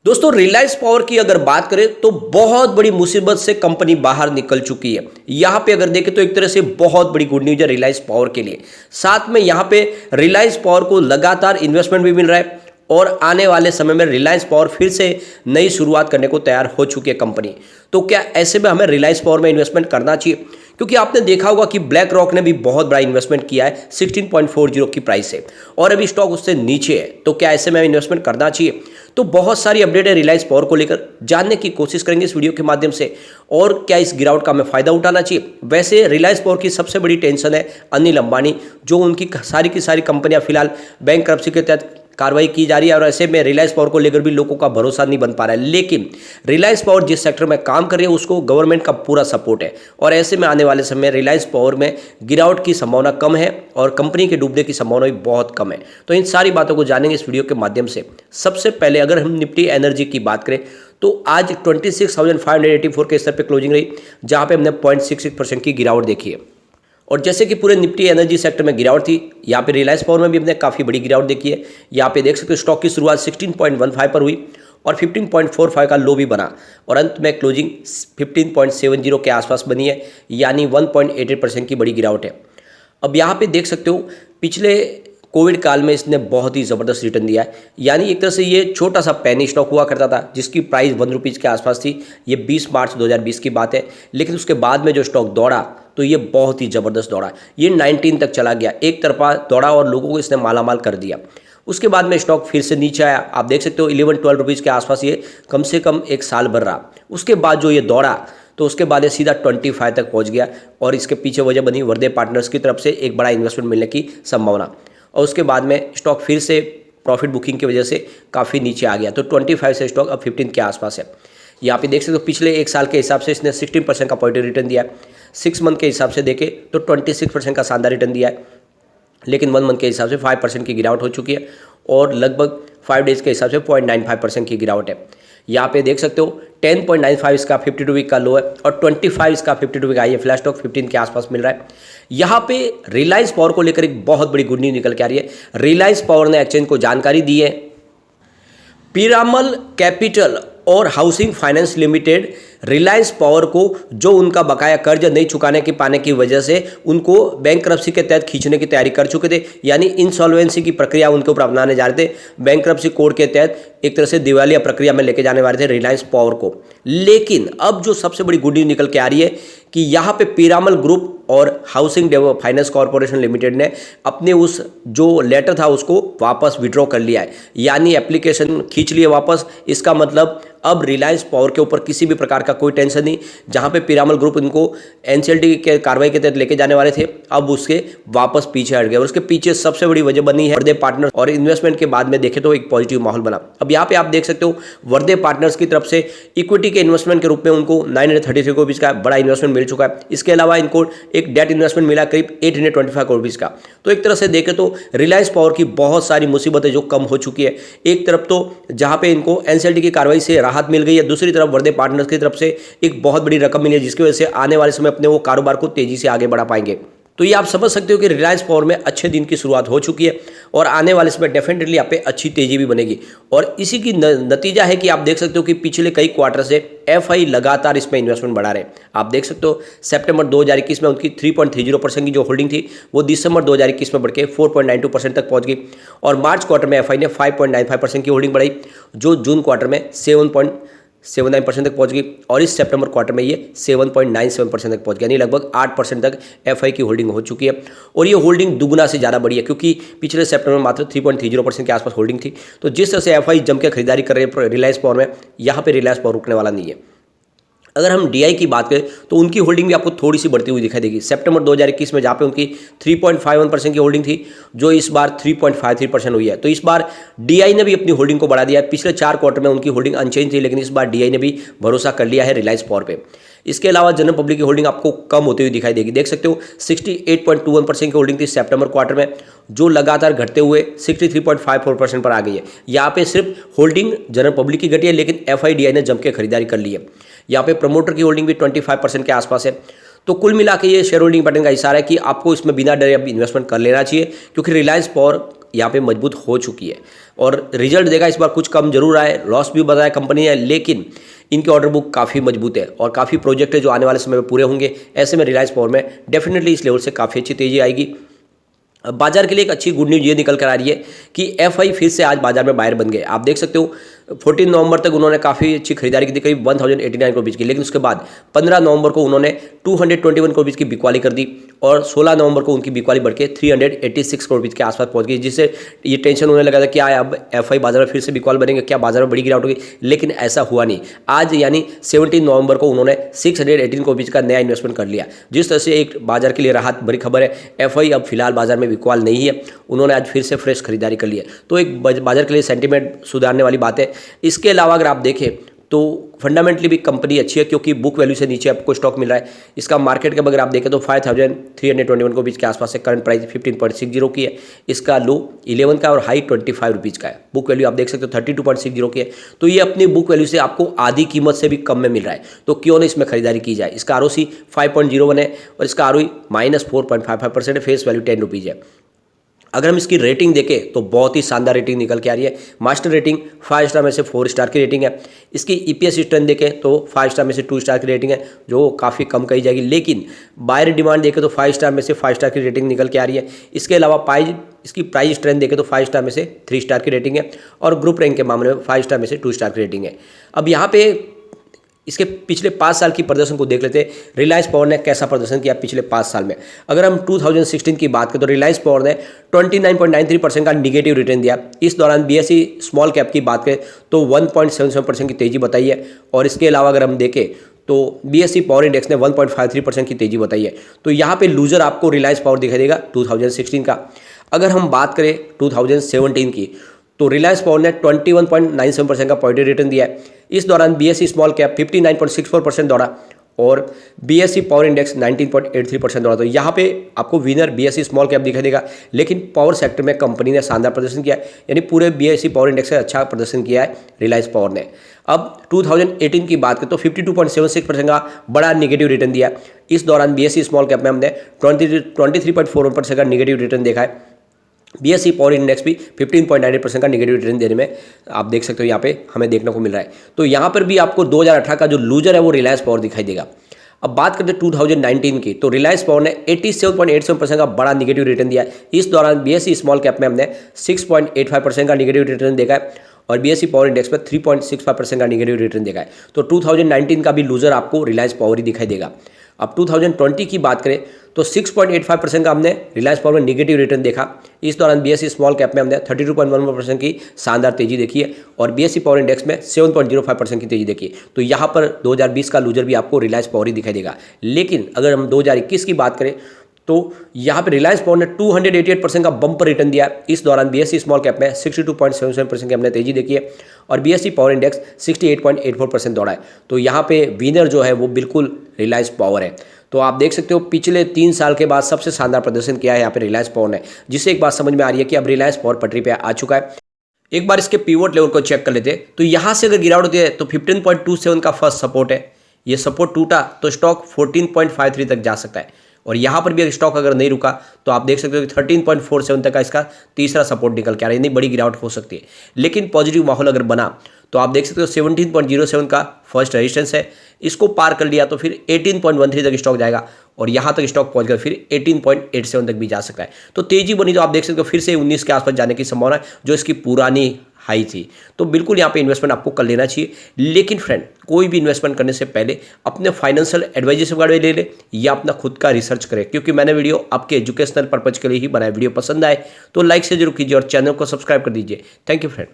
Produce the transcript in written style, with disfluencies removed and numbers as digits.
दोस्तों रिलायंस पावर की अगर बात करें तो बहुत बड़ी मुसीबत से कंपनी बाहर निकल चुकी है। यहाँ पे अगर देखें तो एक तरह से बहुत बड़ी गुड न्यूज है रिलायंस पावर के लिए। साथ में यहाँ पे रिलायंस पावर को लगातार इन्वेस्टमेंट भी मिल रहा है और आने वाले समय में रिलायंस पावर फिर से नई शुरुआत करने को तैयार हो चुकी है कंपनी। तो क्या ऐसे में हमें रिलायंस पावर में इन्वेस्टमेंट करना चाहिए? क्योंकि आपने देखा होगा कि ब्लैक रॉक ने भी बहुत बड़ा इन्वेस्टमेंट किया है 16.40 की प्राइस से और अभी स्टॉक उससे नीचे है। तो क्या ऐसे में इन्वेस्टमेंट करना चाहिए? तो बहुत सारी अपडेट है रिलायंस पावर को लेकर, जानने की कोशिश करेंगे इस वीडियो के माध्यम से। और क्या इस गिरावट का हमें फायदा उठाना चाहिए? वैसे रिलायंस पावर की सबसे बड़ी टेंशन है अनिल अंबानी, जो उनकी सारी की सारी कंपनियां फिलहाल बैंकरप्सी के तहत कार्रवाई की जा रही है और ऐसे में रिलायंस पावर को लेकर भी लोगों का भरोसा नहीं बन पा रहा है। लेकिन रिलायंस पावर जिस सेक्टर में काम कर रही है उसको गवर्नमेंट का पूरा सपोर्ट है और ऐसे में आने वाले समय रिलायंस पावर में गिरावट की संभावना कम है और कंपनी के डूबने की संभावना भी बहुत कम है। तो इन सारी बातों को जानेंगे इस वीडियो के माध्यम से। सबसे पहले अगर हम निफ्टी एनर्जी की बात करें तो आज 26,584 के स्तर पर क्लोजिंग रही, जहां पे हमने 0.66% की गिरावट देखी है। और जैसे कि पूरे निफ्टी एनर्जी सेक्टर में गिरावट थी, यहाँ पे रिलायंस पावर में भी हमने काफ़ी बड़ी गिरावट देखी है। यहाँ पे देख सकते हो स्टॉक की शुरुआत 16.15 पर हुई और 15.45 का लो भी बना और अंत में क्लोजिंग 15.70 के आसपास बनी है, यानी 1.88% की बड़ी गिरावट है। अब यहाँ पे देख सकते हो पिछले कोविड काल में इसने बहुत ही ज़बरदस्त रिटर्न दिया है, यानी एक तरह से ये छोटा सा पेनी स्टॉक हुआ करता था जिसकी प्राइस 1 रुपीज़ के आसपास थी। ये 20 मार्च 2020 की बात है, लेकिन उसके बाद में जो स्टॉक दौड़ा तो ये बहुत ही ज़बरदस्त दौड़ा। ये 19 तक चला गया, एक तरफा दौड़ा और लोगों को इसने मालामाल कर दिया। उसके बाद में स्टॉक फिर से नीचे आया, आप देख सकते हो 11-12 रुपीज़ के आसपास ये कम से कम एक साल भर रहा। उसके बाद जो ये दौड़ा तो उसके बाद ये सीधा 25 तक पहुंच गया और इसके पीछे वजह बनी वर्दे पार्टनर्स की तरफ से एक बड़ा इन्वेस्टमेंट मिलने की संभावना। और उसके बाद में स्टॉक फिर से प्रॉफिट बुकिंग की वजह से काफ़ी नीचे आ गया, तो 25 से स्टॉक अब 15 के आसपास है। यहाँ पे देख सकते हो पिछले एक साल के हिसाब से इसने 16% का पॉजिटिव रिटर्न दिया है। 6 मंथ के हिसाब से देखें तो 26% का शानदार रिटर्न दिया है, लेकिन 1 मंथ के हिसाब से 5% की गिरावट हो चुकी है और लगभग 5 डेज के हिसाब से 0.95% की गिरावट है। यहाँ पे देख सकते हो 10.95 इसका 52 वीक का लो है और 25 इसका 52 वीक हाई है। फ्लैश स्टॉक 15 के आसपास मिल रहा है। यहाँ पे रिलायंस पावर को लेकर एक बहुत बड़ी गुड न्यूज निकल के आ रही है। रिलायंस पावर ने एक्सचेंज को जानकारी दी है, पीरामल कैपिटल और housing finance limited Reliance power को जो उनका बकाया कर्ज नहीं चुकाने की पाने की वजह से उनको बैंकरप्सी के तहत खींचने की तैयारी कर चुके थे, यानी इंसॉल्वेंसी की प्रक्रिया उनके ऊपर अपनाने जा रहे थे। बैंकरप्सी कोड के तहत एक तरह से दिवालिया प्रक्रिया में लेके जाने वाले थे रिलायंस पावर को। लेकिन अब जो सबसे बड़ी गुड न्यूज निकल के आ रही है कि यहाँ पे पीरामल ग्रुप और हाउसिंग फाइनेंस कॉर्पोरेशन लिमिटेड ने अपने उस जो लेटर था उसको वापस विड्रॉ कर लिया है, यानी एप्लीकेशन खींच लिए वापस। इसका मतलब अब रिलायंस पावर के ऊपर किसी भी प्रकार का कोई टेंशन नहीं। जहां पे पीरामल ग्रुप इनको एनसीएलटी के कार्रवाई के तहत लेके जाने वाले थे, अब उसके वापस पीछे हट गए और उसके पीछे सबसे बड़ी वजह बनी है वर्दे पार्टनर्स। और इन्वेस्टमेंट के बाद में देखें तो एक पॉजिटिव माहौल बना। अब यहाँ पे आप देख सकते हो वर्दे पार्टनर्स की तरफ से इक्विटी के इन्वेस्टमेंट के रूप में उनको 933 करोड़ रुपीज़ का बड़ा इन्वेस्टमेंट मिल चुका है। इसके अलावा इनको एक डेट इन्वेस्टमेंट मिला करीब 825 करोड़ रुपीज़ का। तो एक तरह से देखें तो रिलायंस पावर की बहुत सारी मुसीबतें जो कम हो चुकी है। एक तरफ तो जहां पे इनको एनसीएलटी की कार्रवाई से राहत मिल गई है, दूसरी तरफ वर्दे पार्टनर्स की तरफ से एक बहुत बड़ी रकम मिली है जिसकी वजह से आने वाले समय अपने वो कारोबार को तेजी से आगे बढ़ा पाएंगे। तो ये आप समझ सकते हो कि रिलायंस पावर में अच्छे दिन की शुरुआत हो चुकी है और आने वाले समय डेफिनेटली यहाँ पे अच्छी तेजी भी बनेगी। और इसी की नतीजा है कि आप देख सकते हो कि पिछले कई क्वार्टर से एफआई लगातार इसमें इन्वेस्टमेंट बढ़ा रहे हैं। आप देख सकते हो सितंबर 2021 में उनकी 3.30% की जो होल्डिंग थी वो दिसंबर 2021 में बढ़ के 4.92% तक पहुंच गई और मार्च क्वार्टर में एफआई ने 5.95% की होल्डिंग बढ़ाई, जो जून क्वार्टर में 7.79% तक पहुंच गई और इस सितंबर क्वार्टर में ये 7.97% तक पहुंच गया, यानी लगभग 8% तक एफआई की होल्डिंग हो चुकी है। और ये होल्डिंग दुगुना से ज़्यादा बढ़ी है, क्योंकि पिछले सितंबर में मात्र 3.30% के आसपास होल्डिंग थी। तो जिस तरह से एफआई जम के खरीदारी कर रहे हैं रिलायंस पावर में, यहाँ पे रिलायंस पावर रुकने वाला नहीं है। अगर हम डीआई की बात करें तो उनकी होल्डिंग भी आपको थोड़ी सी बढ़ती हुई दिखाई देगी। सितंबर 2021 में जहाँ पे उनकी 3.51% की होल्डिंग थी, जो इस बार 3.53% हुई है। तो इस बार डीआई ने भी अपनी होल्डिंग को बढ़ा दिया है। पिछले 4 क्वार्टर में उनकी होल्डिंग अनचेंज थी, लेकिन इस बार डीआई ने भी भरोसा कर लिया है रिलायंस पावर पे। इसके अलावा जनरल पब्लिक की होल्डिंग आपको कम होती हुई दिखाई देगी। देख सकते हो 68.21% की होल्डिंग थी सितंबर क्वार्टर में, जो लगातार घटते हुए 63.54% पर आ गई है। यहाँ पे सिर्फ होल्डिंग जनरल पब्लिक की घटी है, लेकिन एफआईडीआई ने जम के खरीदारी कर ली है। यहाँ पे प्रमोटर की होल्डिंग भी 25% के आसपास है। तो कुल मिला के ये शेयर होल्डिंग पैटर्न का इशारा है कि आपको इसमें बिना डरे अब इन्वेस्टमेंट कर लेना चाहिए, क्योंकि रिलायंस पावर यहाँ पे मजबूत हो चुकी है और रिजल्ट देगा इस बार कुछ कम जरूर आए, लॉस भी बताया कंपनी है, लेकिन इनकी ऑर्डर बुक काफ़ी मजबूत है और काफ़ी प्रोजेक्ट है जो आने वाले समय में पूरे होंगे। ऐसे में रिलायंस पावर में डेफिनेटली इस लेवल से काफ़ी अच्छी तेजी आएगी। अब बाजार के लिए एक अच्छी गुड न्यूज़ ये निकल कर आ रही है कि एफआई फिर से आज बाजार में बायर बन गए। आप देख सकते हो 14 नवंबर तक उन्होंने काफ़ी अच्छी खरीदारी की थी, करीब 1089 करोड़ की, लेकिन उसके बाद 15 नवंबर को उन्होंने 221 करोड़ की बिकवाली कर दी और 16 नवंबर को उनकी बिकवाली बढ़ के 386 करोड़ के आसपास पहुंच गई, जिससे ये टेंशन होने लगा था कि अब एफआई बाजार में फिर से बिकवाल बनेंगे, क्या बाजार में बड़ी गिरावट होगी, लेकिन ऐसा हुआ नहीं। आज यानी 17 नवंबर को उन्होंने 618 करोड़ का नया इन्वेस्टमेंट कर लिया, जिस तरह से एक बाजार के लिए राहत भरी खबर है। एफआई अब फिलहाल बाजार में बिकवाल नहीं है, उन्होंने आज फिर से फ्रेश खरीदारी कर ली है, तो एक बाजार के लिए सेंटीमेंट सुधारने वाली बात है। इसके अलावा अगर आप देखें तो फंडामेंटली भी कंपनी अच्छी है, क्योंकि बुक वैल्यू से नीचे आपको स्टॉक मिल रहा है। इसका मार्केट कैप अगर आप देखें तो 5321 को बीच के आसपास से करंट प्राइस 15.60 की है, इसका लो 11 का और हाई 25 रुपीज़ का है। बुक वैल्यू आप देख सकते हो 32.60 की है, तो ये अपनी बुक वैल्यू से आपको आधी कीमत से भी कम में मिल रहा है, तो क्यों नहीं इसमें खरीदारी की जाए। इसका आरओसी 5.01 है और इसका आरओई -4.55% है, फेस वैल्यू 10 रुपीज़ है। अगर हम इसकी रेटिंग देखें तो बहुत ही शानदार रेटिंग निकल के आ रही है। मास्टर रेटिंग 5 स्टार में से 4 स्टार की रेटिंग है। इसकी ईपीएस स्ट्रेंथ देखें तो 5 स्टार में से 2 स्टार की रेटिंग है, जो काफ़ी कम कही जाएगी, लेकिन बायर डिमांड देखें तो 5 स्टार में से 5 स्टार की रेटिंग निकल के आ रही है। इसके अलावा इसकी प्राइस स्ट्रेंथ देखें तो 5 स्टार में से 3 स्टार की रेटिंग है और ग्रुप रैंक के मामले में 5 स्टार में से 2 स्टार की रेटिंग है। अब यहाँ पे इसके पिछले 5 साल की प्रदर्शन को देख लेते हैं, रिलायंस पावर ने कैसा प्रदर्शन किया पिछले 5 साल में। अगर हम 2016 की बात करें तो रिलायंस पावर ने 29.93% का निगेटिव रिटर्न दिया। इस दौरान बीएसई स्मॉल कैप की बात करें तो 1.77% की तेजी बताई है और इसके अलावा अगर हम देखें तो बीएसई पावर इंडेक्स ने 1.53% की तेजी बताई है। तो यहाँ पे लूजर आपको रिलायंस पावर दिखाई देगा 2016 का। अगर हम बात करें 2017 की तो रिलायंस पावर ने 21.97% का पॉजिटिव रिटर्न दिया है। इस दौरान बीएसई स्मॉल कैप 59.64% दौड़ा और बीएसई पावर इंडेक्स 19.83% दौड़ा। तो यहाँ पे आपको विनर बीएसई स्मॉल कैप दिखाई देगा, लेकिन पावर सेक्टर में कंपनी ने शानदार प्रदर्शन किया है, यानी पूरे बीएसई पावर इंडेक्स से अच्छा प्रदर्शन किया है रिलायंस पावर ने। अब 2018 की बात करें तो 52.76% का बड़ा निगेटिव रिटर्न दिया। इस दौरान बीएसई स्मॉल कैप में हमने 23.41% का निगेटिव रिटर्न देखा है। बीएसई पावर इंडेक्स भी 15.98% का निगेटिव रिटर्न देने में आप देख सकते हो यहाँ पे हमें देखने को मिल रहा है। तो यहाँ पर भी आपको 2018 का जो लूजर है वो रिलायंस पावर दिखाई देगा। अब बात करते हैं 2019 की तो रिलायंस पावर ने 87.87% का बड़ा निगेटिव रिटर्न दिया है। इस दौरान बीएसई स्मॉल कैप में हमने 6.85% का निगेटिव रिटर्न देखा है और बीएसई पावर इंडेक्स में 3.65% का निगेटिव रिटर्न देखा है। तो 2019 का भी लूजर आपको रिलायंस पावर ही दिखाई देगा। अब 2020 की बात करें तो 6.85% का हमने रिलायंस पावर में निगेटिव रिटर्न देखा। इस दौरान बीएसई स्मॉल कैप में हमने 32.11% की शानदार तेजी देखी है और बीएसई पावर इंडेक्स में 7.05% की तेजी देखी है। तो यहाँ पर 2020 का लूजर भी आपको रिलायंस पावर ही दिखाई देगा। लेकिन अगर हम 2021 की बात करें तो यहाँ पे रिलायंस पावर ने 288% का बम्पर रिटर्न दिया। इस दौरान बीएसई स्मॉल कैप में 62.77% की हमने तेजी देखी है और बीएसई पावर इंडेक्स 68.84% दौड़ा है। तो यहाँ पे विनर जो है वो बिल्कुल रिलायंस पावर है। तो आप देख सकते हो पिछले 3 साल के बाद सबसे शानदार प्रदर्शन किया है यहाँ पे रिलायंस पावर ने, जिससे एक बात समझ में आ रही है कि अब रिलायंस पावर पटरी पे आ चुका है। एक बार इसके पिवोट लेवल को चेक कर लेते हैं। तो यहाँ से अगर गिरावट होती है तो 15.27 का फर्स्ट सपोर्ट है, ये सपोर्ट टूटा तो स्टॉक 14.53 तक जा सकता है और यहाँ पर भी स्टॉक अगर नहीं रुका तो आप देख सकते हो कि 13.47 तक का इसका तीसरा सपोर्ट निकल के आ रहा है, यानी बड़ी गिरावट हो सकती है। लेकिन पॉजिटिव माहौल अगर बना तो आप देख सकते हो 17.07 का फर्स्ट रेजिस्टेंस है, इसको पार कर लिया तो फिर 18.13 तक स्टॉक जाएगा और यहाँ तक स्टॉक पहुंचकर फिर 18.87 तक भी जा सकता है। तो तेजी बनी तो आप देख सकते हो फिर से 19 के आसपास जाने की संभावना है, जो इसकी पुरानी हाई थी। तो बिल्कुल यहाँ पे इन्वेस्टमेंट आपको कर लेना चाहिए। लेकिन फ्रेंड, कोई भी इन्वेस्टमेंट करने से पहले अपने फाइनेंशियल एडवाइजर से गाइड ले ले या अपना खुद का रिसर्च करें, क्योंकि मैंने वीडियो आपके एजुकेशनल पर्पज के लिए ही बनाया। वीडियो पसंद आए तो लाइक से जरूर कीजिए और चैनल को सब्सक्राइब कर दीजिए। Thank you friend.